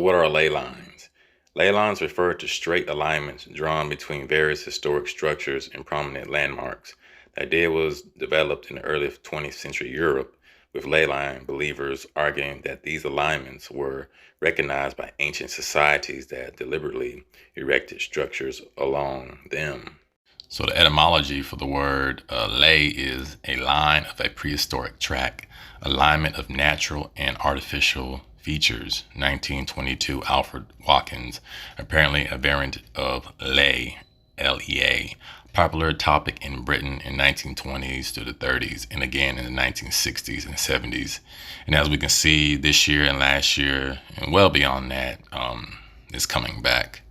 what are ley lines? Ley lines refer to straight alignments drawn between various historic structures and prominent landmarks. The idea was developed in the early 20th century Europe, with ley line believers arguing that these alignments were recognized by ancient societies that deliberately erected structures along them. So the etymology for the word ley is a line of a prehistoric track, alignment of natural and artificial features. 1922, Alfred Watkins, apparently a variant of ley, L-E-A, popular topic in Britain in 1920s to the 30s, and again in the 1960s and 70s. And as we can see this year and last year, and well beyond that, is coming back.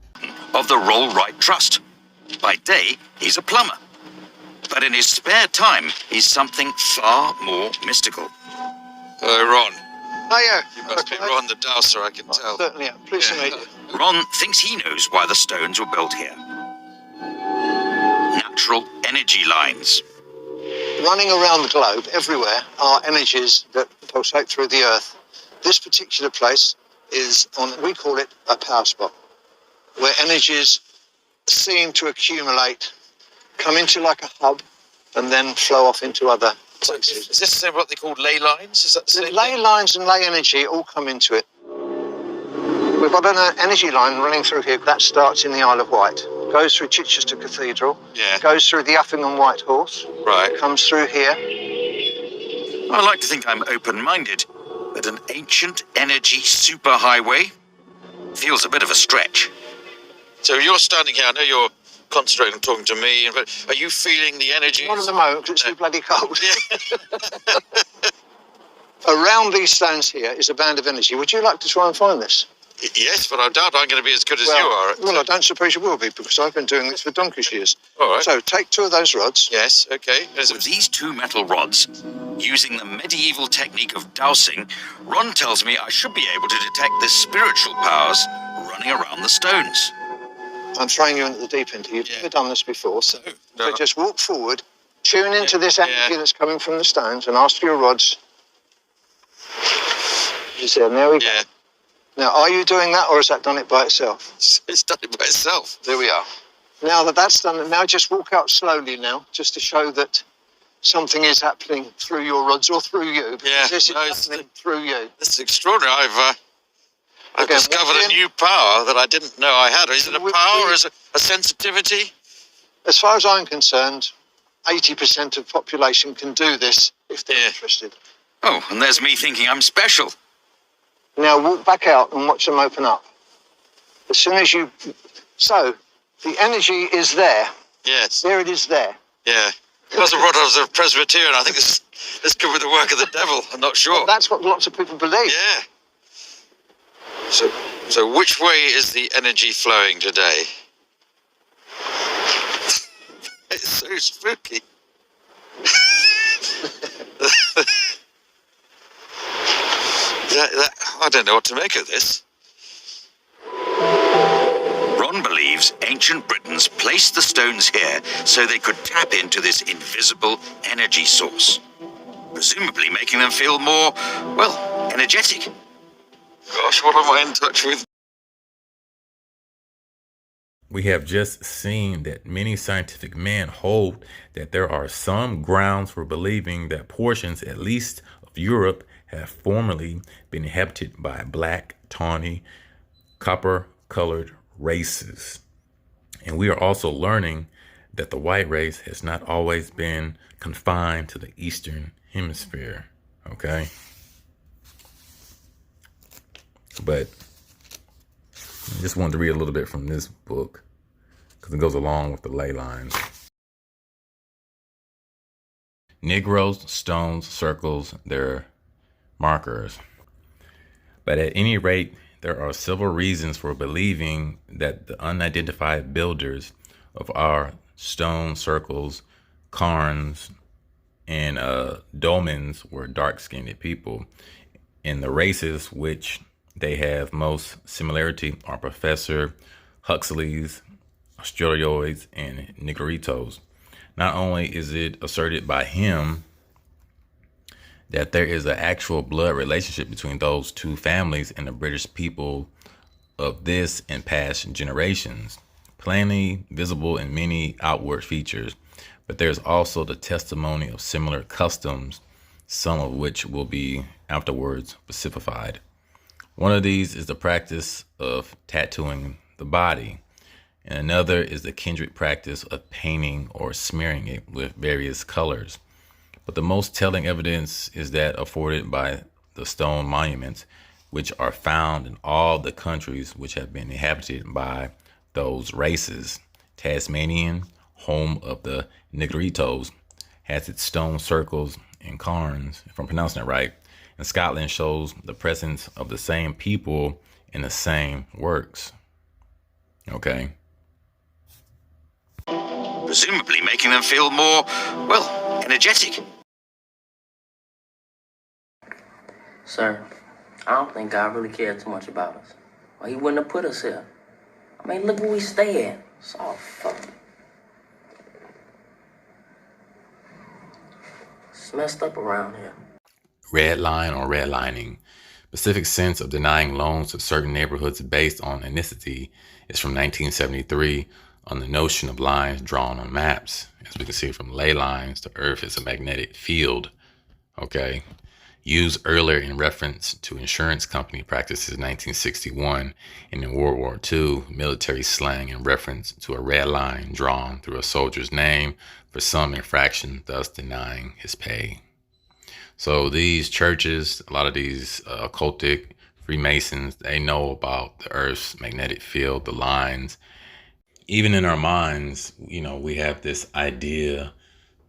Of the Roll-Right Trust. By day, he's a plumber. But in his spare time, he's something far more mystical. Hello, Ron. Hiya. You must be Ron the Dowser, I can tell. Certainly, yeah. Pleased to meet you. Ron thinks he knows why the stones were built here. Natural energy lines. Running around the globe, everywhere, are energies that pulsate through the earth. This particular place is on, we call it a power spot, where energies seem to accumulate, come into like a hub, and then flow off into other places. Is this what they call ley lines? Is that the same Ley thing? lines and ley energy all come into it. We've got an energy line running through here that starts in the Isle of Wight, goes through Chichester Cathedral, Yeah. goes through the Uffington White Horse, Right. comes through here. I like to think I'm open-minded, but an ancient energy superhighway feels a bit of a stretch. So you're standing here, I know you're concentrating on talking to me, but are you feeling the energy? Not at the moment, because it's too bloody cold. Around these stones here is a band of energy. Would you like to try and find this? Yes, but I doubt I'm going to be as good as you are. Well, I don't suppose you will be, because I've been doing this for donkey's years. All right. So take two of those rods. Yes, okay. With these two metal rods, using the medieval technique of dowsing, Ron tells me I should be able to detect the spiritual powers running around the stones. I'm throwing you into the deep end here. You've never done this before. So No. just walk forward, tune into this energy that's coming from the stones, and ask for your rods. You see, there we go. Yeah, Now, are you doing that, or has that done it by itself? it's done it by itself. There we are. Now that that's done, now just walk out slowly now, just to show that something is happening through your rods or through you. Because Yeah, this is no, it's happening through you. This is extraordinary. I've Again, discovered walk a in. new power that I didn't know I had. Is it a We- power we- or is it a sensitivity? As far as I'm concerned, 80% of population can do this if they're Yeah. interested. Oh, and there's me thinking I'm special. Now walk back out and watch them open up. As soon as you... So, the energy is there. Yes. There it is there. Yeah. It wasn't what I was a Presbyterian. I think this could be the work of the devil. I'm not sure. Well, that's what lots of people believe. Yeah. So which way is the energy flowing today? It's so spooky. I don't know what to make of this. Ron believes ancient Britons placed the stones here so they could tap into this invisible energy source, presumably making them feel more, well, energetic. Gosh, what am I in touch with? We have just seen that many scientific men hold that there are some grounds for believing that portions, at least of Europe, have formerly been inhabited by black, tawny, copper-colored races. And we are also learning that the white race has not always been confined to the Eastern Hemisphere, okay? But I just wanted to read a little bit from this book because it goes along with the ley lines. Negroes, stones, circles, they're markers. But at any rate, there are several reasons for believing that the unidentified builders of our stone circles, cairns, and dolmens were dark-skinned people. And the races which they have most similarity are Professor Huxley's Australoids and Negritos. Not only is it asserted by him that there is an actual blood relationship between those two families and the British people of this in past generations, plainly visible in many outward features, but there's also the testimony of similar customs, some of which will be afterwards specified. One of these is the practice of tattooing the body, and another is the kindred practice of painting or smearing it with various colors. But the most telling evidence is that afforded by the stone monuments, which are found in all the countries which have been inhabited by those races. Tasmanian, home of the Negritos, has its stone circles and cairns, if I'm pronouncing it right, and Scotland shows the presence of the same people in the same works. Okay. Presumably making them feel more, well, energetic. Sir, I don't think God really cared too much about us. Or he wouldn't have put us here. I mean, look where we stay at. It's all fucked. It's messed up around here. Red line or redlining. Specific sense of denying loans to certain neighborhoods based on ethnicity is from 1973 on the notion of lines drawn on maps. As we can see from Ley Lines, the earth is a magnetic field. Okay. Used earlier in reference to insurance company practices in 1961 and in World War II, military slang in reference to a red line drawn through a soldier's name for some infraction, thus denying his pay. So these churches, a lot of these occultic Freemasons, they know about the Earth's magnetic field, the lines. Even in our minds, we have this idea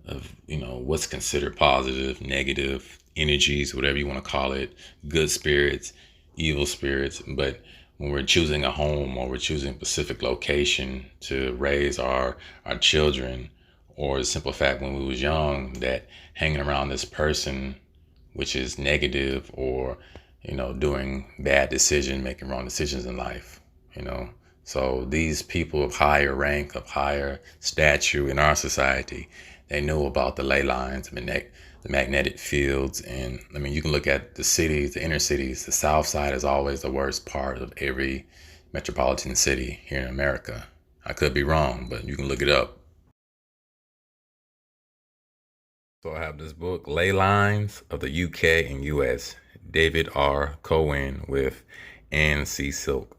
of, what's considered positive, negative energies, whatever you want to call it, good spirits, evil spirits. But when we're choosing a home or we're choosing a specific location to raise our children, or the simple fact when we was young that hanging around this person, which is negative, or, doing bad decisions, making wrong decisions in life, So these people of higher rank, of higher stature in our society, they know about the ley lines, the magnetic fields. And I mean, you can look at the cities, the inner cities. The South Side is always the worst part of every metropolitan city here in America. I could be wrong, but you can look it up. So I have this book, Ley Lines of the U.K. and U.S., David R. Cowan with C.Silk.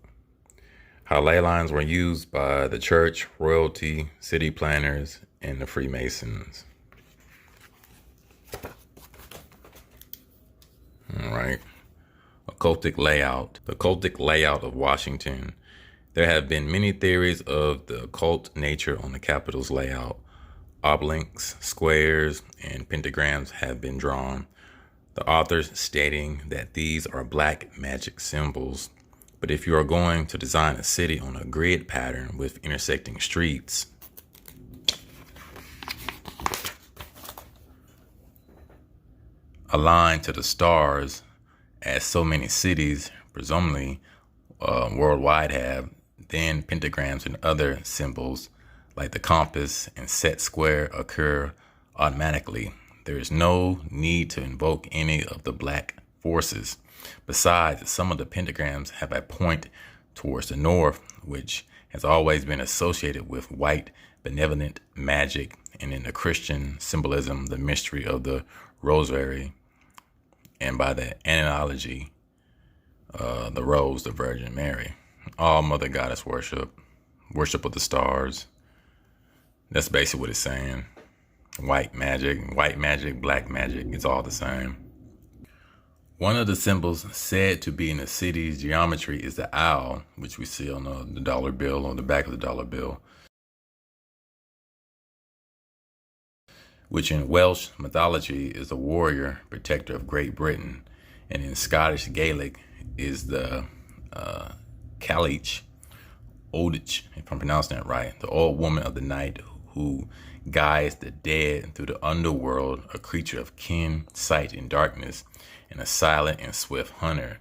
How ley lines were used by the church, royalty, city planners, and the Freemasons. All right. Occultic layout. The occultic layout of Washington. There have been many theories of the occult nature on the Capitol's layout. Obelisks, squares, and pentagrams have been drawn. The authors stating that these are black magic symbols. But if you are going to design a city on a grid pattern with intersecting streets, aligned to the stars, as so many cities, presumably worldwide, have, then pentagrams and other symbols like the compass and set square occur automatically. There is no need to invoke any of the black forces. Besides, some of the pentagrams have a point towards the north, which has always been associated with white benevolent magic, and in the Christian symbolism, the mystery of the rosary, and by the analogy, the rose, the Virgin Mary. All Mother Goddess worship of the stars. That's basically what it's saying. White magic, black magic, it's all the same. One of the symbols said to be in the city's geometry is the owl, which we see on the dollar bill, on the back of the dollar bill, which in Welsh mythology is the warrior protector of Great Britain, and in Scottish Gaelic is the Cailleach, Oldich, if I'm pronouncing that right, the old woman of the night who guides the dead through the underworld, a creature of keen sight in darkness, and a silent and swift hunter.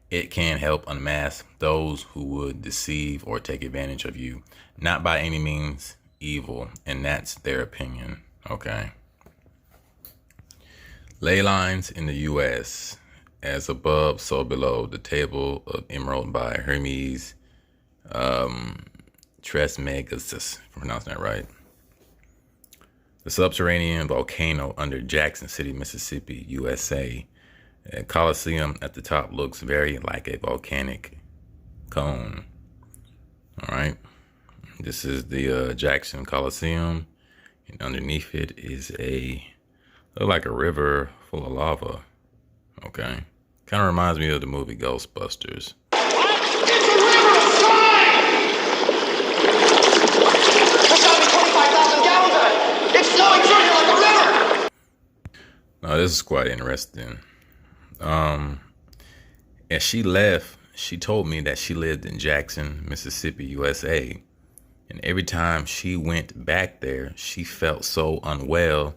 It can help unmask those who would deceive or take advantage of you. Not by any means evil, and that's their opinion. Okay. Ley lines in the U.S. As above, so below. The table of emerald by Hermes Trismegistus, if I'm pronouncing that right. The subterranean volcano under Jackson City, Mississippi, USA. A Coliseum at the top looks very like a volcanic cone. All right. This is the Jackson Coliseum, and underneath it is look like a river full of lava. Okay. Kind of reminds me of the movie Ghostbusters. It's a river of slime! There's gotta be 25,000 gallons of it! It's flowing through here like a river! Now, this is quite interesting. As she left, she told me that she lived in Jackson, Mississippi, USA. And every time she went back there, she felt so unwell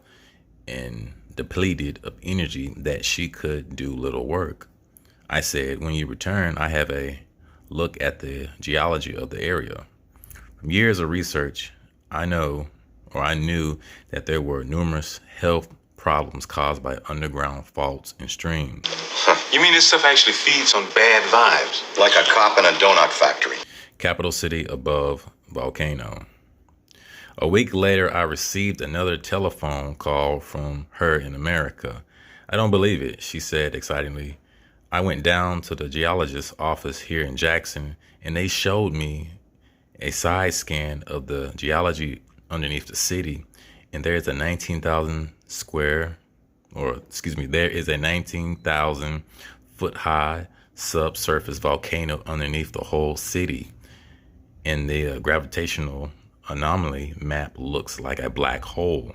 and depleted of energy that she could do little work. I said, when you return, I have a look at the geology of the area. From years of research, I knew that there were numerous health problems caused by underground faults and streams. You mean this stuff actually feeds on bad vibes? Like a cop in a donut factory. Capital city above volcano. A week later, I received another telephone call from her in America. I don't believe it, she said excitedly. I went down to the geologist's office here in Jackson, and they showed me a side scan of the geology underneath the city, and there is a 19,000 foot high subsurface volcano underneath the whole city. And the gravitational anomaly map looks like a black hole.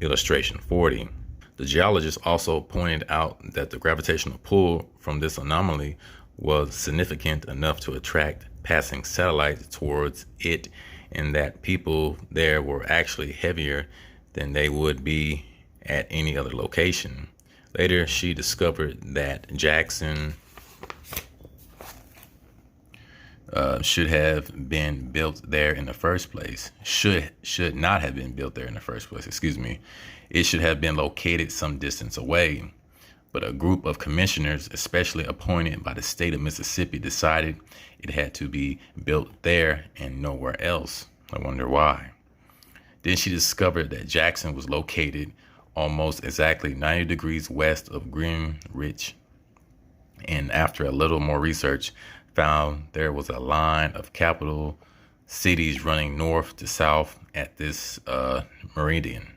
Illustration 40. The geologist also pointed out that the gravitational pull from this anomaly was significant enough to attract passing satellites towards it, and that people there were actually heavier than they would be at any other location. Later, she discovered that Jackson should have been built there in the first place. Should not have been built there in the first place. Excuse me. It should have been located some distance away. But a group of commissioners, especially appointed by the state of Mississippi, decided it had to be built there and nowhere else. I wonder why. Then she discovered that Jackson was located almost exactly 90 degrees west of Greenwich, and after a little more research, found there was a line of capital cities running north to south at this meridian.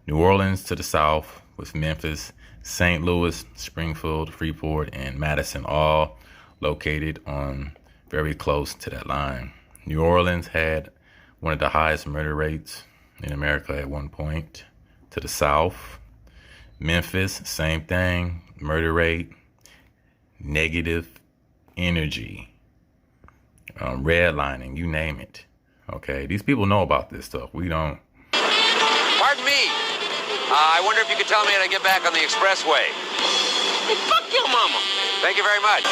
New Orleans to the south, with Memphis, St. Louis, Springfield, Freeport, and Madison all located on very close to that line. New Orleans had one of the highest murder rates in America at one point. To the south, Memphis, same thing, murder rate, negative energy, redlining, you name it. Okay, these people know about this stuff. We don't. Pardon me. I wonder if you could tell me how to get back on the expressway. Hey, fuck your mama! Thank you very much.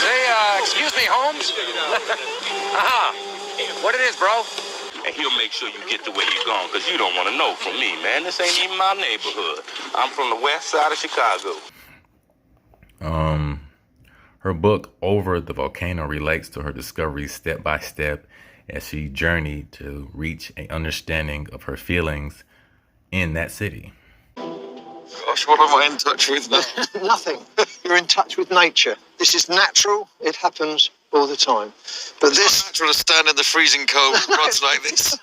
Say, excuse me, Holmes? What it is, bro? And he'll make sure you get to where you're going, because you don't want to know from me, man. This ain't even my neighborhood. I'm from the west side of Chicago. Her book, Over the Volcano, relates to her discoveries step by step as she journeyed to reach an understanding of her feelings in that city. Gosh, what am I in touch with now? Nothing. You're in touch with nature. This is natural. It happens all the time. But It's not natural to stand in the freezing cold with rods like this.